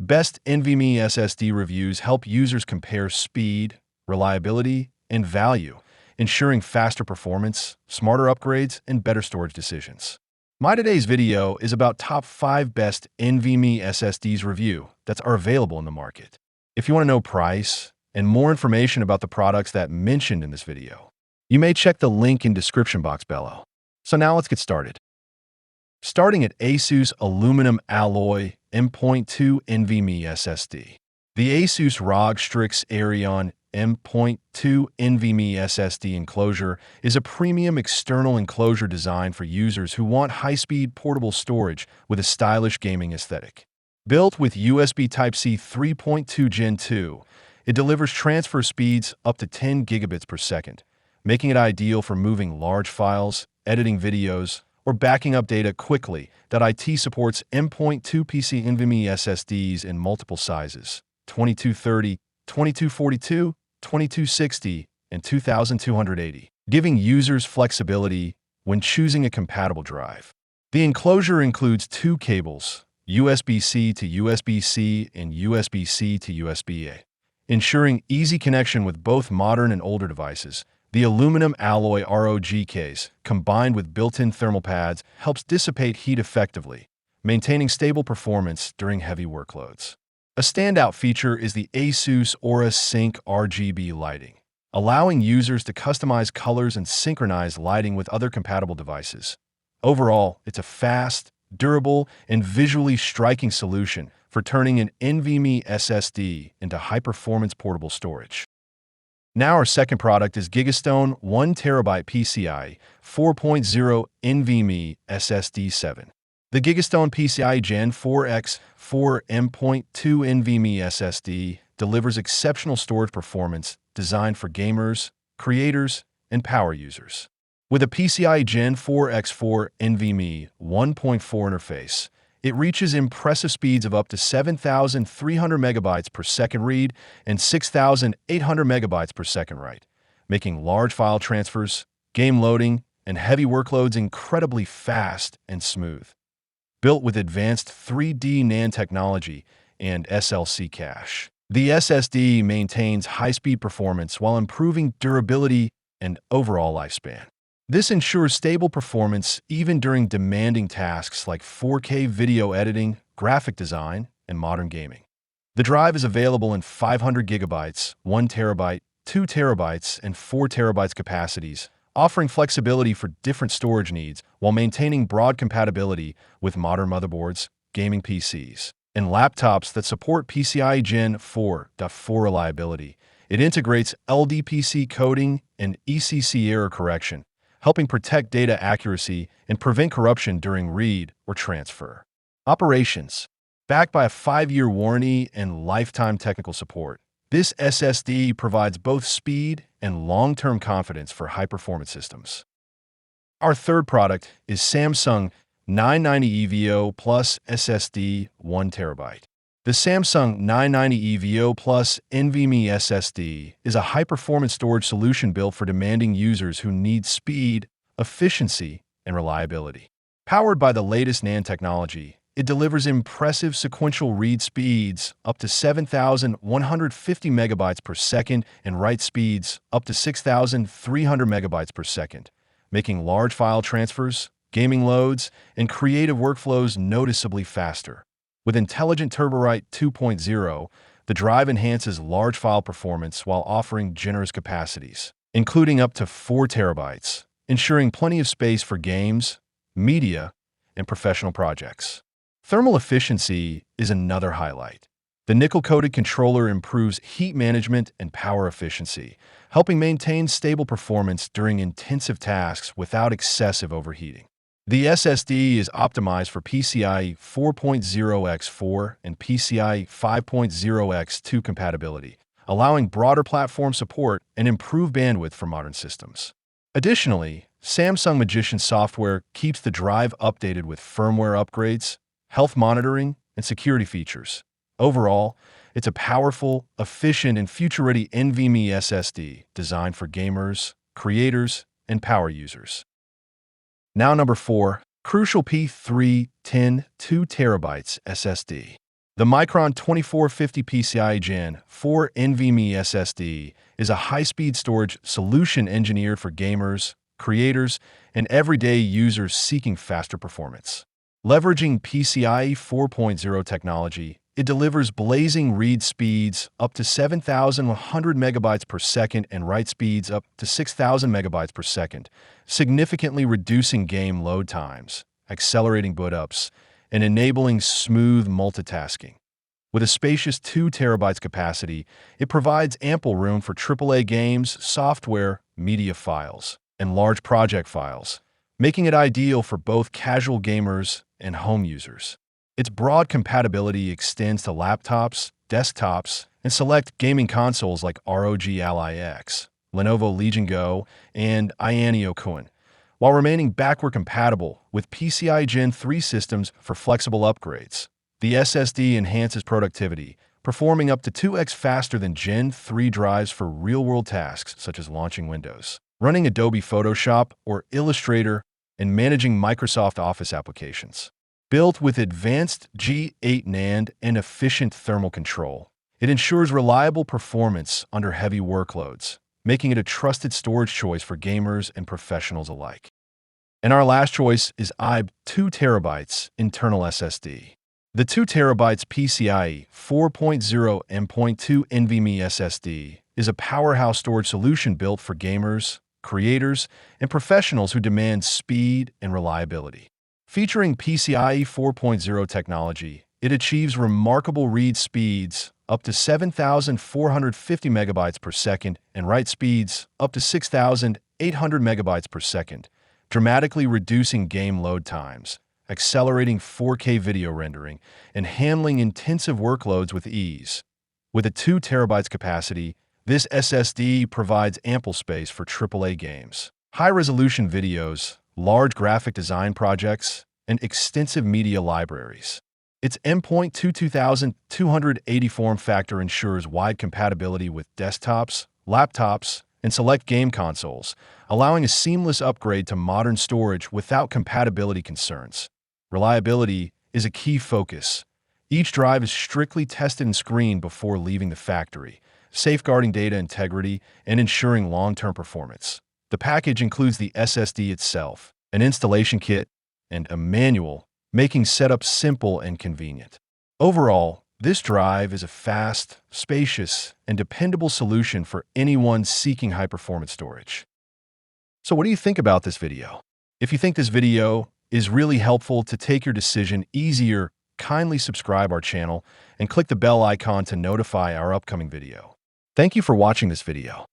best NVMe SSD reviews help users compare speed, reliability, and value, ensuring faster performance, smarter upgrades, and better storage decisions. My today's video is about top 5 best NVMe SSDs review that are available in the market. If you want to know price and more information about the products that mentioned in this video, you may check the link in description box below. So now let's get started. Starting at ASUS Aluminum Alloy M.2 NVMe SSD. The ASUS ROG Strix Aerion M.2 NVMe SSD enclosure is a premium external enclosure designed for users who want high-speed portable storage with a stylish gaming aesthetic. Built with USB Type-C 3.2 Gen 2, it delivers transfer speeds up to 10 gigabits per second, making it ideal for moving large files, editing videos, or backing up data quickly. IT supports M.2 PC NVMe SSDs in multiple sizes: 2230, 2242, 2260, and 2280, giving users flexibility when choosing a compatible drive. The enclosure includes 2 cables, USB-C to USB-C and USB-C to USB-A, ensuring easy connection with both modern and older devices. The aluminum alloy ROG case, combined with built-in thermal pads, helps dissipate heat effectively, maintaining stable performance during heavy workloads. A standout feature is the ASUS Aura Sync RGB lighting, allowing users to customize colors and synchronize lighting with other compatible devices. Overall, it's a fast, durable, and visually striking solution for turning an NVMe SSD into high-performance portable storage. Now our second product is Gigastone 1TB PCIe 4.0 NVMe SSD 7. The Gigastone PCIe Gen 4x4 M.2 NVMe SSD delivers exceptional storage performance designed for gamers, creators, and power users. With a PCIe Gen 4x4 NVMe 1.4 interface, it reaches impressive speeds of up to 7,300 megabytes per second read and 6,800 megabytes per second write, making large file transfers, game loading, and heavy workloads incredibly fast and smooth. Built with advanced 3D NAND technology and SLC cache, the SSD maintains high-speed performance while improving durability and overall lifespan. This ensures stable performance even during demanding tasks like 4K video editing, graphic design, and modern gaming. The drive is available in 500 gigabytes, 1 terabyte, 2 terabytes, and 4 terabytes capacities, offering flexibility for different storage needs while maintaining broad compatibility with modern motherboards, gaming PCs, and laptops that support PCIe Gen 4.4 reliability. It integrates LDPC coding and ECC error correction, helping protect data accuracy and prevent corruption during read or transfer. Operations. Backed by a 5-year warranty and lifetime technical support, this SSD provides both speed and long-term confidence for high-performance systems. Our third product is Samsung 990 EVO Plus SSD 1 terabyte. The Samsung 990 EVO Plus NVMe SSD is a high-performance storage solution built for demanding users who need speed, efficiency, and reliability. Powered by the latest NAND technology, it delivers impressive sequential read speeds up to 7,150 megabytes per second and write speeds up to 6,300 megabytes per second, making large file transfers, gaming loads, and creative workflows noticeably faster. With Intelligent TurboWrite 2.0, the drive enhances large file performance while offering generous capacities, including up to 4 terabytes, ensuring plenty of space for games, media, and professional projects. Thermal efficiency is another highlight. The nickel-coated controller improves heat management and power efficiency, helping maintain stable performance during intensive tasks without excessive overheating. The SSD is optimized for PCIe 4.0x4 and PCIe 5.0x2 compatibility, allowing broader platform support and improved bandwidth for modern systems. Additionally, Samsung Magician software keeps the drive updated with firmware upgrades, health monitoring, and security features. Overall, it's a powerful, efficient, and future-ready NVMe SSD designed for gamers, creators, and power users. Now number 4, Crucial P310 2 terabytes SSD. The Micron 2450 PCIe Gen 4 NVMe SSD is a high-speed storage solution engineered for gamers, creators, and everyday users seeking faster performance. Leveraging PCIe 4.0 technology, it delivers blazing read speeds up to 7,100 megabytes per second and write speeds up to 6,000 megabytes per second, significantly reducing game load times, accelerating boot-ups, and enabling smooth multitasking. With a spacious 2 terabytes capacity, it provides ample room for AAA games, software, media files, and large project files, making it ideal for both casual gamers and home users. Its broad compatibility extends to laptops, desktops, and select gaming consoles like ROG Ally X, Lenovo Legion Go, and Ayaneo Kun, while remaining backward compatible with PCIe Gen 3 systems for flexible upgrades. The SSD enhances productivity, performing up to 2x faster than Gen 3 drives for real-world tasks such as launching Windows, running Adobe Photoshop or Illustrator, and managing Microsoft Office applications. Built with advanced G8 NAND and efficient thermal control, it ensures reliable performance under heavy workloads, making it a trusted storage choice for gamers and professionals alike. And our last choice is M.2 TB internal SSD. The 2 TB PCIe 4.0 M.2 NVMe SSD is a powerhouse storage solution built for gamers, creators, and professionals who demand speed and reliability. Featuring PCIe 4.0 technology, it achieves remarkable read speeds up to 7,450 megabytes per second and write speeds up to 6,800 megabytes per second, dramatically reducing game load times, accelerating 4K video rendering, and handling intensive workloads with ease. With a 2 terabytes capacity, this SSD provides ample space for AAA games, high-resolution videos, large graphic design projects, and extensive media libraries. Its M.2 2280 form factor ensures wide compatibility with desktops, laptops, and select game consoles, allowing a seamless upgrade to modern storage without compatibility concerns. Reliability is a key focus. Each drive is strictly tested and screened before leaving the factory, safeguarding data integrity and ensuring long-term performance. The package includes the SSD itself, an installation kit, and a manual, making setup simple and convenient. Overall, this drive is a fast, spacious, and dependable solution for anyone seeking high-performance storage. So what do you think about this video? If you think this video is really helpful to take your decision easier, kindly subscribe our channel and click the bell icon to notify our upcoming video. Thank you for watching this video.